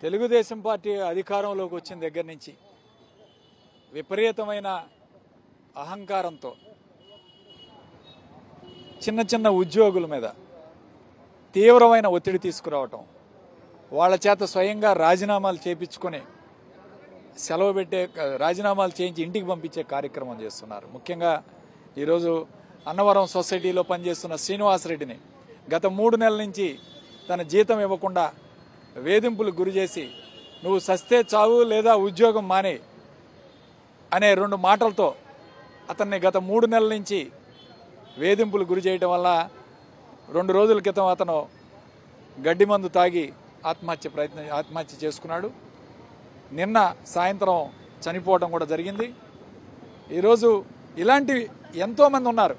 Telugu Desam party అధికారంలోకి వచ్చిన దగ్గర నుంచి విపరీతమైన అహంకారంతో చిన్న చిన్న ఉద్యోగుల మీద తీవ్రమైన ఒత్తిడి తీసుకురావటం, వాళ్ళ చేత స్వయంగా రాజీనామాలు చేయించుకొని సెలవు పెట్టే రాజీనామాలు చేయించి ఇంటికి పంపించే కార్యక్రమం చేస్తున్నారు. ముఖ్యంగా ఈరోజు అన్నవరం సొసైటీలో పనిచేస్తున్న శ్రీనివాసరెడ్డిని గత 3 నెలల నుంచి తన జీతం ఇవ్వకుండా వేధింపులకు గురి చేసి నువ్వు సస్తే చావు లేదా ఉద్యోగం మానే అనే 2 మాటలతో అతన్ని గత 3 నెలల నుంచి వేధింపులు గురి చేయడం వల్ల 2 రోజుల క్రితం అతను గడ్డి మందు తాగి ఆత్మహత్య చేసుకున్నాడు. నిన్న సాయంత్రం చనిపోవడం కూడా జరిగింది. ఈరోజు ఇలాంటివి ఎంతోమంది ఉన్నారు.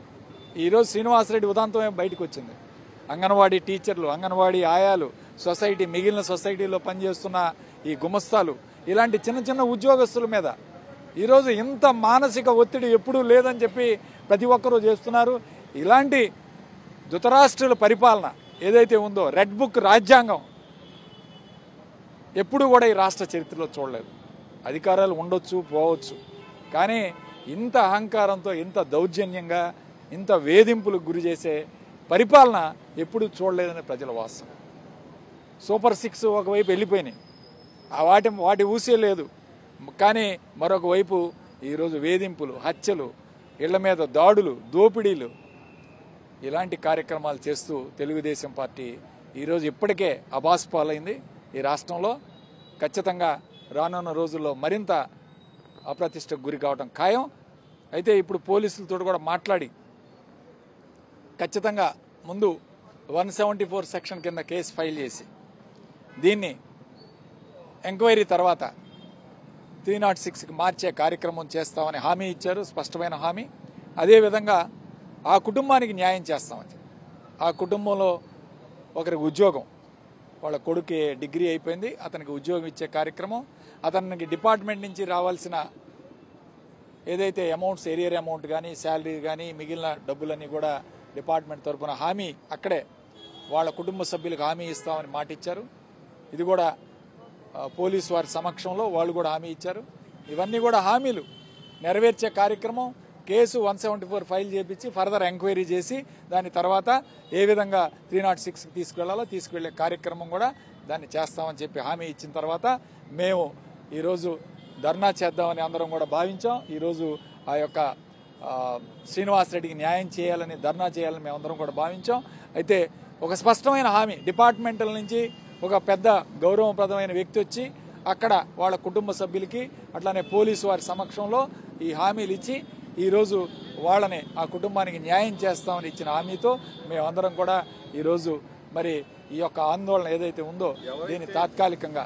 ఈరోజు శ్రీనివాసరెడ్డి ఉదాంతమే బయటకు వచ్చింది. అంగన్వాడీ టీచర్లు, అంగన్వాడీ ఆయాలు, సొసైటీ మిగిలిన సొసైటీలో పనిచేస్తున్న ఈ గుమస్తాలు, ఇలాంటి చిన్న చిన్న ఉద్యోగస్తుల మీద ఈరోజు ఇంత మానసిక ఒత్తిడి ఎప్పుడూ లేదని చెప్పి ప్రతి ఒక్కరూ చేస్తున్నారు. ఇలాంటి ధృతరాష్ట్రుల పరిపాలన ఏదైతే ఉందో, రెడ్ బుక్ రాజ్యాంగం ఎప్పుడు కూడా ఈ రాష్ట్ర చరిత్రలో చూడలేదు. అధికారాలు ఉండొచ్చు, పోవచ్చు, కానీ ఇంత అహంకారంతో, ఇంత దౌర్జన్యంగా, ఇంత వేధింపులకు గురి చేసే పరిపాలన ఎప్పుడు చూడలేదని ప్రజల వాస్తవం. సూపర్ 6 ఒకవైపు వెళ్ళిపోయినాయి, వాటి ఊసే లేదు. కానీ మరొక వైపు ఈరోజు వేధింపులు, హత్యలు, ఇళ్ల మీద దాడులు, దోపిడీలు, ఇలాంటి కార్యక్రమాలు చేస్తూ తెలుగుదేశం పార్టీ ఈరోజు ఇప్పటికే అబాస్పాలైంది. ఈ రాష్ట్రంలో ఖచ్చితంగా రానున్న రోజుల్లో మరింత అప్రతిష్టకు గురి కావడం ఖాయం. అయితే ఇప్పుడు పోలీసులతో కూడా మాట్లాడి ఖచ్చితంగా ముందు 174 సెక్షన్ కింద కేసు ఫైల్ చేసి దీన్ని ఎంక్వైరీ తర్వాత 306కి మార్చే కార్యక్రమం చేస్తామని హామీ ఇచ్చారు, స్పష్టమైన హామీ. అదేవిధంగా ఆ కుటుంబానికి న్యాయం చేస్తామని, ఆ కుటుంబంలో ఒకరికి ఉద్యోగం, వాళ్ళ కొడుకు డిగ్రీ అయిపోయింది, అతనికి ఉద్యోగం ఇచ్చే కార్యక్రమం, అతనికి డిపార్ట్మెంట్ నుంచి రావాల్సిన ఏదైతే అమౌంట్స్, ఏరియర్ అమౌంట్ కానీ, శాలరీ కానీ, మిగిలిన డబ్బులన్నీ కూడా డిపార్ట్మెంట్ తరఫున హామీ, అక్కడే వాళ్ళ కుటుంబ సభ్యులకు హామీ ఇస్తామని మాట ఇచ్చారు. ఇది కూడా పోలీసు వారి సమక్షంలో వాళ్ళు కూడా హామీ ఇచ్చారు. ఇవన్నీ కూడా హామీలు నెరవేర్చే కార్యక్రమం. కేసు 174 ఫైల్ చేపించి ఫర్దర్ ఎంక్వైరీ చేసి దాని తర్వాత ఏ విధంగా 306కి తీసుకువెళ్లాలో తీసుకువెళ్లే కార్యక్రమం కూడా దాన్ని చేస్తామని చెప్పి హామీ ఇచ్చిన తర్వాత మేము ఈరోజు ధర్నా చేద్దామని అందరం కూడా భావించాం. ఈరోజు ఆ యొక్క శ్రీనివాసరెడ్డికి న్యాయం చేయాలని, ధర్నా చేయాలని మేమందరం కూడా భావించాం. అయితే ఒక స్పష్టమైన హామీ డిపార్ట్మెంటల్ నుంచి ఒక పెద్ద గౌరవప్రదమైన వ్యక్తి వచ్చి అక్కడ వాళ్ళ కుటుంబ సభ్యులకి అట్లానే పోలీసు వారి సమక్షంలో ఈ హామీలు ఇచ్చి ఈరోజు వాళ్ళని, ఆ కుటుంబానికి న్యాయం చేస్తామని ఇచ్చిన హామీతో మేమందరం కూడా ఈరోజు మరి ఈ యొక్క ఆందోళన ఏదైతే ఉందో దీన్ని తాత్కాలికంగా,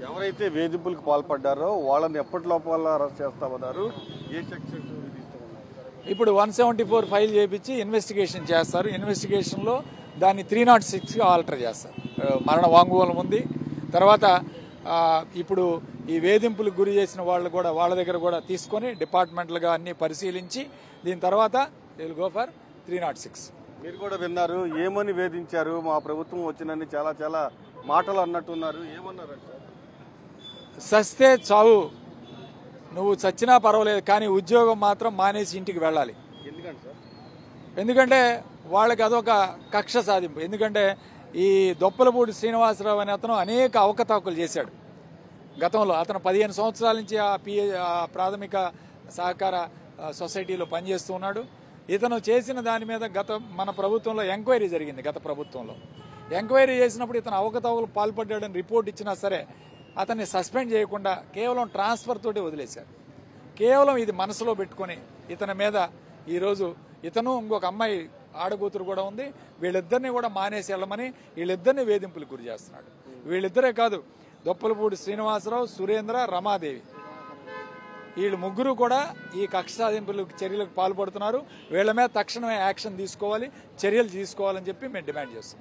ఎవరైతే వేధింపులకు పాల్పడ్డారో వాళ్ళని ఎప్పటిలోపల అరెస్ట్ చేస్తామన్నారు. ఏ సెక్షన్ ఇప్పుడు 174 ఫైల్ చేయించి ఇన్వెస్టిగేషన్ చేస్తారు. ఇన్వెస్టిగేషన్లో దాన్ని 306కి ఆల్టర్ చేస్తారు. మరణ వాంగ్మూలం ఉంది. తర్వాత ఇప్పుడు ఈ వేధింపులకు గురి చేసిన వాళ్ళు కూడా వాళ్ళ దగ్గర కూడా తీసుకొని డిపార్ట్మెంట్లుగా అన్ని పరిశీలించి దీని తర్వాత విల్ గో ఫర్ 306. మీరు కూడా విన్నారు, ఏమని వేధించారు, మా ప్రభుత్వం వచ్చినని చాలా చాలా మాటలు అన్నట్టున్నారు. ఏమన్నారు? సస్తే చావు, నువ్వు చచ్చినా పర్వాలేదు కానీ ఉద్యోగం మాత్రం మానేసి ఇంటికి వెళ్ళాలి. ఎందుకంటే వాళ్ళకి అదొక కక్ష సాధింపు. ఎందుకంటే ఈ దొప్పలపూడి శ్రీనివాసరావు అనే అతను అనేక అవకతవకలు చేశాడు గతంలో. అతను 15 సంవత్సరాల నుంచి ఆ ప్రాథమిక సహకార సొసైటీలో పనిచేస్తూ ఉన్నాడు. ఇతను చేసిన దాని మీద మన ప్రభుత్వంలో ఎంక్వైరీ జరిగింది. గత ప్రభుత్వంలో ఎంక్వైరీ చేసినప్పుడు ఇతను అవకతవకలు పాల్పడ్డాడని రిపోర్ట్ ఇచ్చినా సరే అతన్ని సస్పెండ్ చేయకుండా కేవలం ట్రాన్స్ఫర్ తోటి వదిలేశారు. కేవలం ఇది మనసులో పెట్టుకుని ఇతని మీద ఈరోజు ఇతను, ఇంకొక అమ్మాయి ఆడకూతురు కూడా ఉంది, వీళ్ళిద్దరిని కూడా మానేసి వెళ్ళమని వీళ్ళిద్దరిని వేధింపులకు గురి చేస్తున్నాడు. వీళ్ళిద్దరే కాదు, దొప్పలపూడి శ్రీనివాసరావు, సురేంద్ర, రమాదేవి, వీళ్ళు ముగ్గురు కూడా ఈ కక్ష సాధింపుల చర్యలకు పాల్పడుతున్నారు. వీళ్ళ మీద తక్షణమే యాక్షన్ తీసుకోవాలి, చర్యలు తీసుకోవాలని చెప్పి మేము డిమాండ్ చేస్తున్నాం.